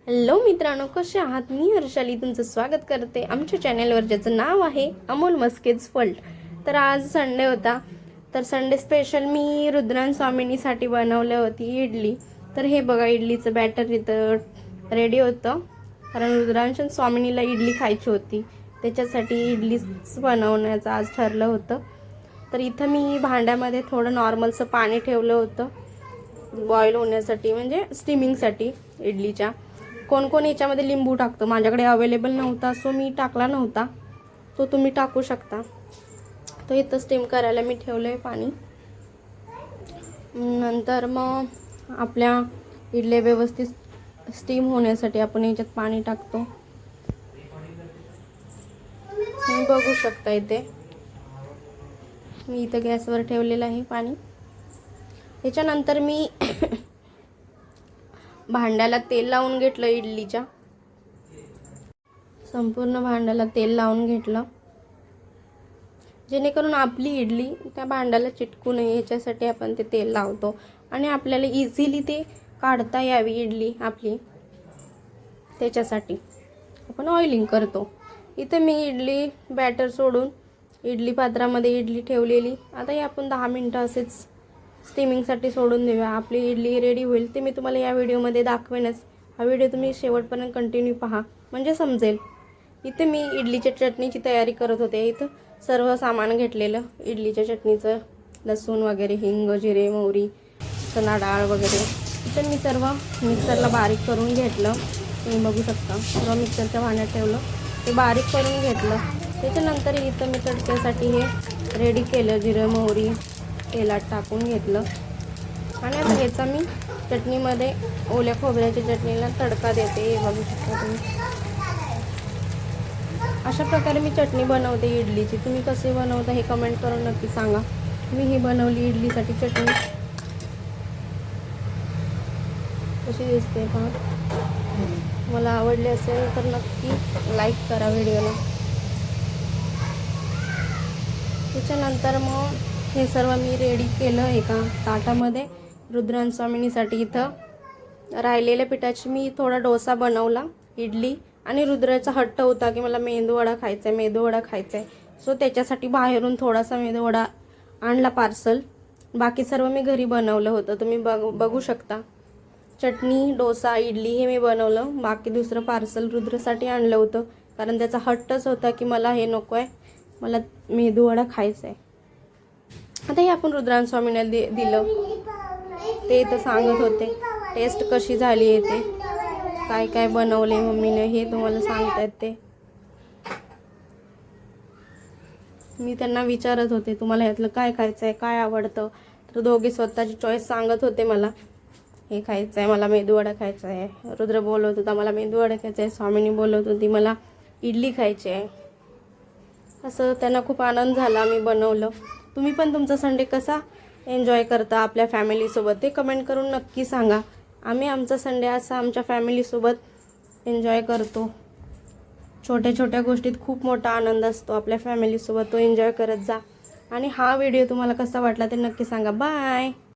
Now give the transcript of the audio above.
Hello मित्रांनो, कसे आहात? मी हर्षाली तुमचं स्वागत करते आमच्या चॅनलवर, ज्याचं नाव आहे अमोल मस्केज वर्ल्ड. तर आज संडे होता, तर संडे स्पेशल मी रुद्रान स्वामिनीसाठी बनवली होती इडली. तर हे बघा, इडलीचं बॅटर इथं रेडी होतं, कारण रुद्रांच्या स्वामिनीला इडली खायची होती, त्याच्यासाठी इडलीच बनवण्याचं आज ठरलं होतं. तर इथं मी भांड्यामध्ये थोडं नॉर्मलचं पाणी ठेवलं होतं बॉईल होण्यासाठी, म्हणजे स्टीमिंगसाठी इडलीच्या. कोण कोण याच्यामध्ये लिंबू टाकतं, माझ्याकडे अवेलेबल नव्हता सो मी टाकला नव्हता, तो तुम्ही टाकू शकता. तो इथं स्टीम करायला मी ठेवलं आहे पाणी. नंतर मग आपल्या इडल्या व्यवस्थित स्टीम होण्यासाठी आपण याच्यात पाणी टाकतो. तुम्ही बघू शकता इथे मी इथं गॅसवर ठेवलेलं आहे पाणी. त्याच्यानंतर मी भांड्याला तेल लावून घेतलं, इडलीच्या संपूर्ण भांड्याला तेल लावून घेतलं, जेणेकरून आपली इडली त्या भांड्याला चिटकू नये याच्यासाठी आपण ते तेल लावतो आणि आपल्याला इझिली ते काढता यावी इडली आपली, त्याच्यासाठी आपण ऑइलिंग करतो. इथे मी इडली बॅटर सोडून इडली पात्रामध्ये इडली ठेवलेली. आता हे आपण 10 मिनटं असेच स्टीमिंगसाठी सोडून देऊया. आपली इडली रेडी होईल ते मी तुम्हाला या व्हिडिओमध्ये दाखवेनच. हा व्हिडिओ तुम्ही शेवटपर्यंत कंटिन्यू पहा, म्हणजे समजेल. इथे मी इडलीच्या चटणीची तयारी करत होते. इथं सर्व सामान घेतलेलं इडलीच्या चटणीचं, लसूण वगैरे, हिंग, जिरे, मोहरी, चणा डाळ वगैरे. इथं मी सर्व मिक्सरला बारीक करून घेतलं. तुम्ही बघू शकता, सर्व मिक्सरच्या भांड्यात ठेवलं, ते बारीक करून घेतलं. त्याच्यानंतर इथं मी तडक्यासाठी हे रेडी केलं, जिरं मोहरी तेलात टाकून घेतलं. आणि आता ह्याचा मी चटणीमध्ये, ओल्या खोबऱ्याच्या चटणीला तडका देते. हे बघू शकता तुम्ही, अशा प्रकारे मी चटणी बनवते इडलीची. तुम्ही कसे बनवता हे कमेंट करून नक्की सांगा. मी ही बनवली इडलीसाठी चटणी, कशी दिसते पहा. मला आवडली असेल तर नक्की लाईक करा व्हिडिओला. त्याच्यानंतर मग हे सर्व मी रेडी केलं एका ताटामध्ये रुद्रान स्वामिनीसाठी. इथं राहिलेल्या पिठाची मी थोडा डोसा बनवला इडली, आणि रुद्राचा हट्ट होता की मला मेंदूवडा खायचा आहे, मेंदूवडा खायचा आहे. सो त्याच्यासाठी बाहेरून थोडासा मेंदूवडा आणला पार्सल. बाकी सर्व मी घरी बनवलं होतं, तुम्ही बघू शकता. चटणी, डोसा, इडली हे मी बनवलं, बाकी दुसरं पार्सल रुद्रसाठी आणलं होतं, कारण त्याचा हट्टच होता की मला हे नको आहे, मला मेंदूवडा खायचा आहे. आता हे आपण रुद्रान स्वामींना दिलं. ते तर सांगत होते टेस्ट कशी झाली आहे, ते काय काय बनवले मम्मीने हे तुम्हाला सांगतायत. ते मी त्यांना विचारत होते तुम्हाला ह्यातलं काय खायचं आहे, काय आवडतं. तर दोघे स्वतःची चॉईस सांगत होते. मला हे खायचं आहे, मला मेंदूवडा खायचा आहे. रुद्र बोलत होता मला मेंदूवडा खायचा आहे, स्वामिनी बोलत होती मला इडली खायची आहे. असं त्यांना खूप आनंद झाला मी बनवलं. तुम्ही पण तुमचा संडे कसा एन्जॉय करता आपल्या फॅमिलीसोबत ते कमेंट करून नक्की सांगा. आम्ही आमचा संडे असा आमच्या फॅमिलीसोबत एन्जॉय करतो. छोट्या छोट्या गोष्टीत खूप मोठा आनंद असतो आपल्या फॅमिलीसोबत, तो एन्जॉय करत जा. आणि हा व्हिडिओ तुम्हाला कसा वाटला ते नक्की सांगा. बाय.